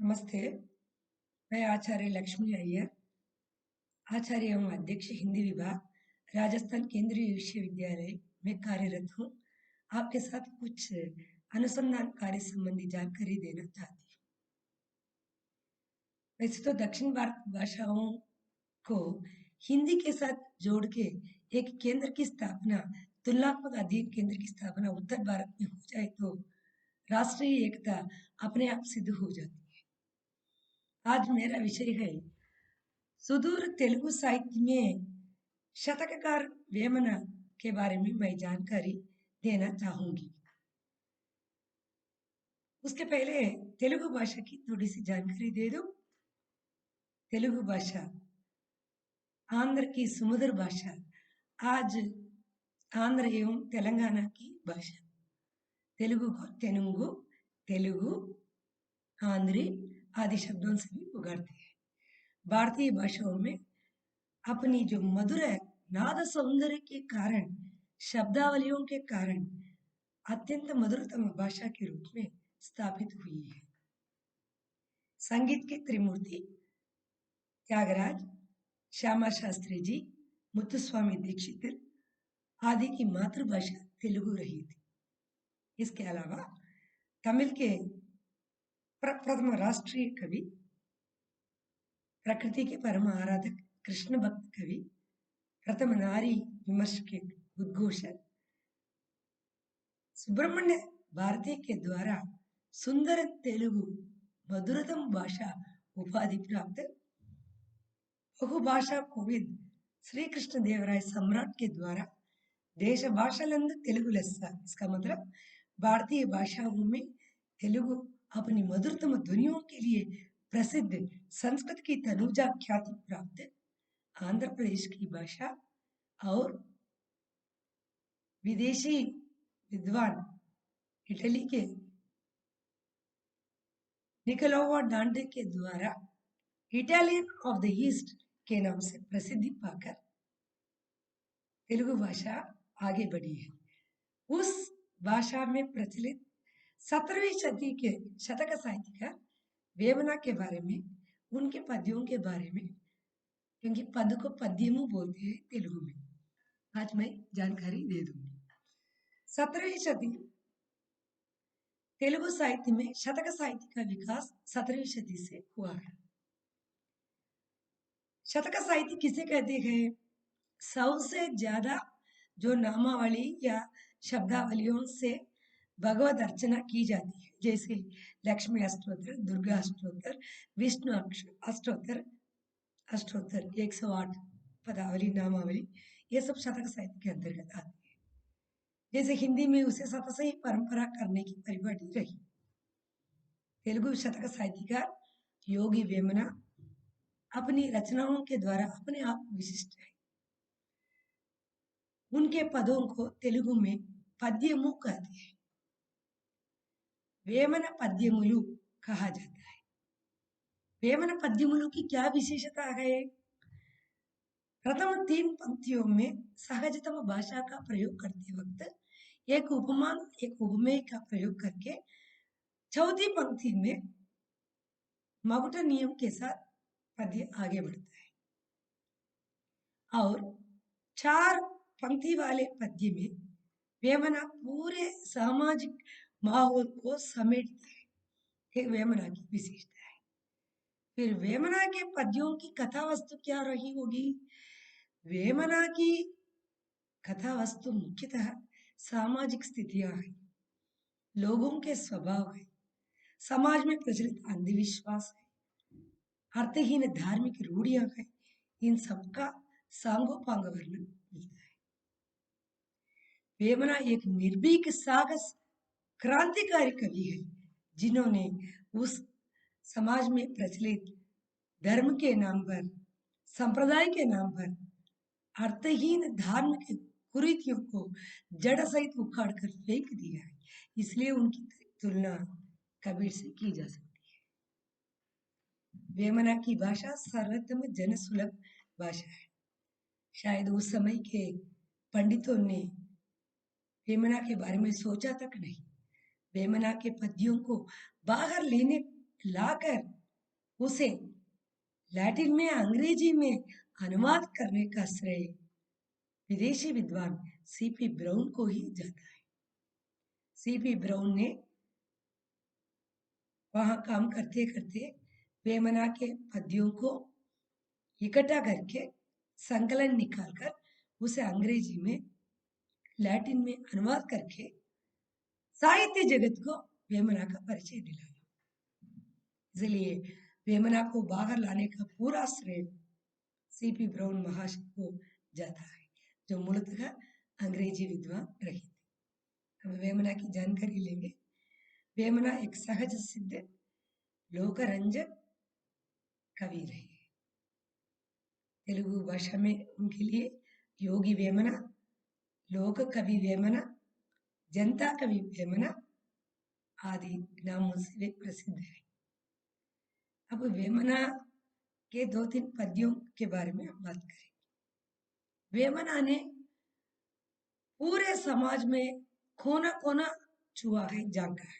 नमस्ते, मैं आचार्य लक्ष्मी अय्यर, आचार्य एवं अध्यक्ष हिंदी विभाग, राजस्थान केंद्रीय विश्वविद्यालय में कार्यरत हूँ। आपके साथ कुछ अनुसंधान कार्य संबंधी जानकारी देना चाहती हूँ। वैसे तो दक्षिण भारत भाषाओं को हिंदी के साथ जोड़ के एक केंद्र की स्थापना, तुलनात्मक अध्ययन केंद्र की स्थापना उत्तर भारत में हो जाए तो राष्ट्रीय एकता अपने आप सिद्ध हो जाती है। आज मेरा विषय है सुदूर तेलुगु साहित्य में शतककार वेमन के बारे में मैं जानकारी देना चाहूंगी। उसके पहले तेलुगु भाषा की थोड़ी सी जानकारी दे दूं। तेलुगु भाषा आंध्र की सुमधुर भाषा, आज आंध्र एवं तेलंगाना की भाषा। तेलुगु को तेनुगु, तेलुगु, आंध्री आदि शब्दों से भी पुकारते हैं। भारतीय भाषाओं में अपनी जो मधुर नाद सौंदर्य के कारण, शब्दावलियों के कारण अत्यंत मधुरतम भाषा के रूप में स्थापित हुई है। संगीत के त्रिमूर्ति त्यागराज, श्यामा शास्त्री जी, मुत्तुस्वामी दीक्षित आदि की मातृभाषा तेलुगु रही थी। इसके अलावा तमिल के प्रथम राष्ट्रीय कवि, प्रकृति के परम आराधक कृष्ण भक्त कवि, प्रथम नारी विमर्शक उद्घोषक सुब्रमण्य भारती के द्वारा सुंदर तेलुगु मधुरतम भाषा उपाधि प्राप्त बहुभाषा कोविद श्री कृष्ण देवराय सम्राट के द्वारा देश भाषालंद तेलुगु लस्सा। इसका मतलब भारतीय भाषाओं में तेलुगु अपनी मधुरतम ध्वनियों के लिए प्रसिद्ध, संस्कृत की तनुजा ख्याति प्राप्त आंध्र प्रदेश की भाषा और विदेशी विद्वान इटली के निकोला डांटे के द्वारा इटालियन ऑफ द ईस्ट के नाम से प्रसिद्धि पाकर तेलुगु भाषा आगे बढ़ी है। उस भाषा में प्रचलित 17वीं सदी के शतक साहित्यकार वेमना के बारे में, उनके पद्यों के बारे में, क्योंकि पद को पद्यमु बोलते हैं तेलुगु में, आज मैं जानकारी दे दूंगी। 17वीं सदी तेलुगु साहित्य में शतक साहित्य का विकास 17वीं सदी से हुआ है। शतक साहित्य किसे कहते हैं? 100 से ज्यादा जो नामावली या शब्दावलियों से भगवत अर्चना की जाती है, जैसे लक्ष्मी अष्टोत्तर, दुर्गा अष्टोत्तर, विष्णु अष्टोत्तर, 108 पदावली, नामावली, ये सब शतक साहित्य के अंतर्गत आते हैं। जैसे हिंदी में उसे सतसई परंपरा करने की परिपाटी रही। तेलुगु शतक साहित्यकार योगी वेमना अपनी रचनाओं के द्वारा अपने आप विशिष्ट है। उनके पदों को तेलुगु में पद्यमु कहते हैं, वेमन पद्यमुलु कहा जाता है। वेमन पद्यमुलु की क्या विशेषता है? प्रथम 3 पंक्तियों में सहजतम भाषा का प्रयोग करते वक्त एक उपमान, एक उपमेय का प्रयोग करके चौथी पंक्ति में मगुट नियम के साथ पद्य आगे बढ़ता है और 4 पंक्ति वाले पद्य में वेमना पूरे सामाजिक माहौल को समेटता है। ये वेमना की विशेषता है। फिर वेमना के पद्यों की कथा वस्तु क्या रही होगी? वेमना की कथा वस्तु मुख्यतः सामाजिक स्थितियां हैं, लोगों के स्वभाव है, समाज में प्रचलित अंधविश्वास है, अर्थहीन धार्मिक रूढ़ियां हैं, इन सबका सांगोपांग वर्णन मिलता है। वेमना एक निर्भीक साहस क्रांतिकारी कवि है, जिन्होंने उस समाज में प्रचलित धर्म के नाम पर, संप्रदाय के नाम पर अर्थहीन धार्मिक कुरीतियों को जड़ सहित उखाड़ कर फेंक दिया है। इसलिए उनकी तुलना कबीर से की जा सकती है। वेमना की भाषा सर्वोत्तम जनसुलभ भाषा है। शायद उस समय के पंडितों ने वेमना के बारे में सोचा तक नहीं। वेमना के पद्यों को बाहर लेने लाकर उसे लैटिन में अंग्रेजी में अनुवाद करने का श्रेय विदेशी विद्वान सीपी ब्राउन को ही जाता है। सीपी ब्राउन ने वहां काम करते करते वेमना के पद्यों को इकट्ठा करके संकलन निकालकर उसे अंग्रेजी में लैटिन में अनुवाद करके साहित्य जगत को वेमना का परिचय दिलाया। इसलिए वेमना को बाहर लाने का पूरा श्रेय सीपी ब्राउन महाशय को जाता है, जो मूलतः अंग्रेजी विद्वान रहे थे। हम वेमना की जानकारी लेंगे। वेमना एक सहज सिद्ध लोकरंजक कवि रहे। तेलुगु भाषा में उनके लिए योगी वेमना, लोक कवि वेमना, जनता कवि वेमना आदि नामों से वे प्रसिद्ध है। अब वेमना के 2-3 पद्यों के बारे में हम बात करेंगे। वेमना ने पूरे समाज में कोना कोना छुआ है, झांका है।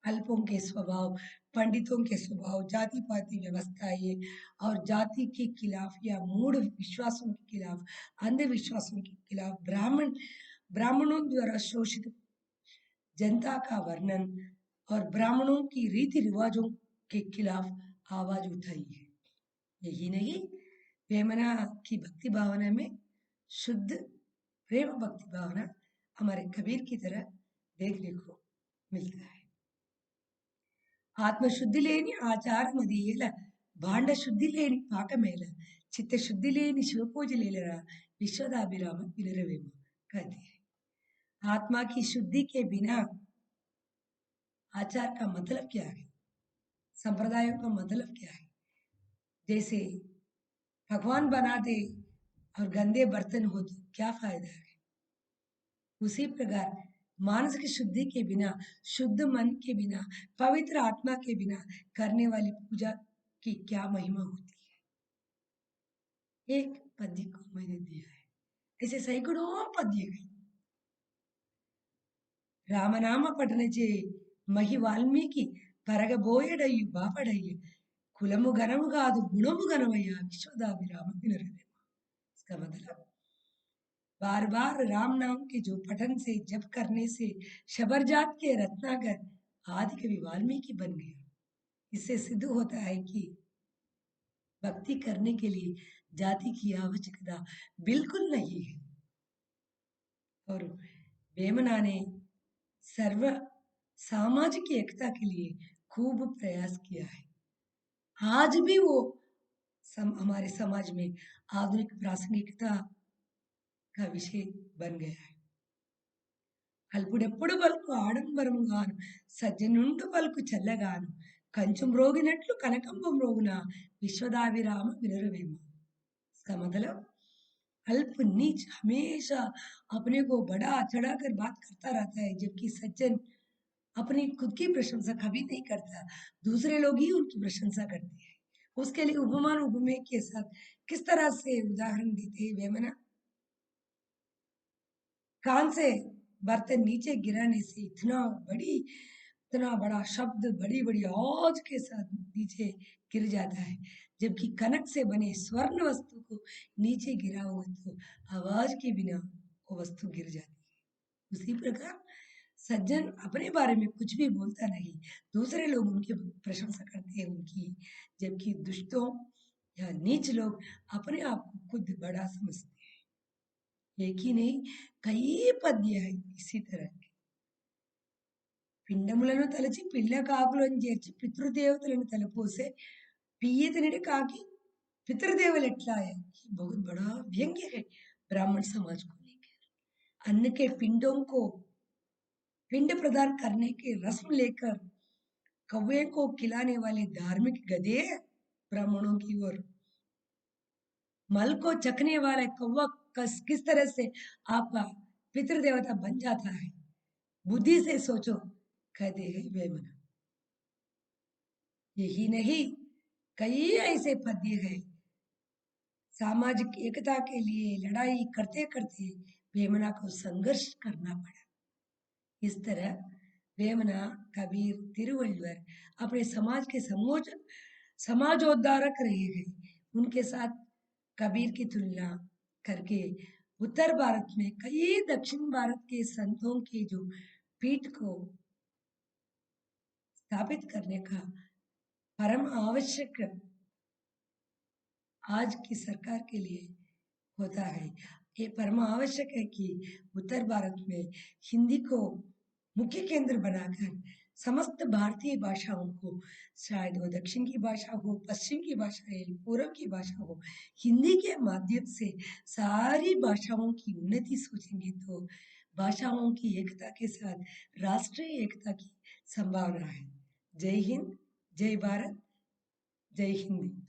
अल्पों के स्वभाव, पंडितों के स्वभाव, जाति पाति व्यवस्थाएं और जाति के खिलाफ या मूढ़ विश्वासों के खिलाफ, अंधविश्वासों के खिलाफ, ब्राह्मणों द्वारा शोषित जनता का वर्णन और ब्राह्मणों की रीति रिवाजों के खिलाफ आवाज उठाई है। यही नहीं, वेमना की भक्ति भावना में शुद्ध प्रेम भक्ति भावना हमारे कबीर की तरह देखने को मिलता है। ఆత్మశుద్ధి లేని ఆచారమది ఏల భాండ శుద్ధి లేని పాకమేల చిత్తశుద్ధి లేని शिवपूजलेलरा विश्वदाभिराम विनरवेम कहते हैं। आत्मा की शुद्धि के बिना आचार का मतलब क्या है, संप्रदायों का मतलब क्या है। जैसे भगवान बना दे और गंदे बर्तन हो तो क्या फायदा है। उसी प्रकार मानसिक शुद्धि के बिना, शुद्ध मन के बिना, पवित्र आत्मा के बिना करने वाली पूजा की क्या महिमा होती है। एक पद्य को मैंने दिया है, ऐसे सैकड़ों पद्य हैं। రామనామ పఠనచే మహి వాల్మీకి పరగబోయడయ్యు బాపడయ్య కులము గనము కాదు గుణము గనమయ్య విశ్వదాభిరామ వినరవేమ। इसका मतलब बार बार राम नाम के जो पठन से जप करने से शबरजात के रत्नाकर आदि कवि वाल्मीकि बन गया। इससे सिद्ध होता है कि भक्ति करने के लिए जाति की आवश्यकता बिल्कुल नहीं है। और वेमना ने सर्व सामाजिक एकता के लिए खूब प्रयास किया है। आज भी वो हमारे समाज में आधुनिक प्रासंगिकता का विषय बन गया है। అల్పుడెప్పుడు పలుకు ఆడంబరముగాను సజ్జనుండు పలుకు చల్లగాను కంచు మ్రోగినట్లు కనకంబ మ్రోగున विश्वदाभिराम विनरवेम। इसका मतलब अल्प नीच हमेशा अपने को बड़ा चढ़ा कर बात करता रहता है, जबकि सज्जन अपनी खुद की प्रशंसा कभी नहीं करता, दूसरे लोग ही उनकी प्रशंसा करते हैं। उसके लिए उपमान उपमेय के साथ किस तरह से उदाहरण देते हैं वेमना। कान से बर्तन नीचे गिराने से इतना बड़ा शब्द बड़ी बड़ी आवाज के साथ नीचे गिर जाता है, जबकि कनक से बने स्वर्ण वस्तु को नीचे गिरा हुआ तो आवाज के बिना वो वस्तु गिर जाती है। उसी प्रकार सज्जन अपने बारे में कुछ भी बोलता नहीं, दूसरे लोग उनकी प्रशंसा करते हैं उनकी, जबकि दुष्टों या नीच लोग अपने आप को खुद बड़ा समझते हैं। एक ही नहीं, कई पद्य है इसी तरह के। పిండములను తలచి పిల్ల కాకులను చేర్చి పితృదేవతలను తలపోసే पियतनिड काकी पितृदेवल एट्ला है। बहुत बड़ा व्यंग्य है ब्राह्मण समाज को लेकर। अन्न के पिंडों को पिंड प्रदान करने के रस्म लेकर कौवे को खिलाने वाले धार्मिक गधे ब्राह्मणों की ओर, मल को चखने वाला कौवा किस तरह से आपका पितृदेवता बन जाता है, बुद्धि से सोचो, कहते हैं वेमना। यही नहीं, कई ऐसे पद्य हैं। सामाजिक एकता के लिए लड़ाई करते करते वेमना को संघर्ष करना पड़ा। इस तरह वेमना, कबीर, तिरुवल्लुवर अपने समाज के समाजोद्धारक रहे गए। उनके साथ कबीर की तुलना करके उत्तर भारत में कई दक्षिण भारत के संतों की जो पीठ को स्थापित करने का परम आवश्यक आज की सरकार के लिए होता है। ये परम आवश्यक है कि उत्तर भारत में हिंदी को मुख्य केंद्र बनाकर समस्त भारतीय भाषाओं को, शायद वो दक्षिण की भाषा हो, पश्चिम की भाषा है, पूर्व की भाषा हो, हिंदी के माध्यम से सारी भाषाओं की उन्नति सोचेंगे तो भाषाओं की एकता के साथ राष्ट्रीय एकता की संभावना है। जय हिंद, जय भारत, जय हिंद।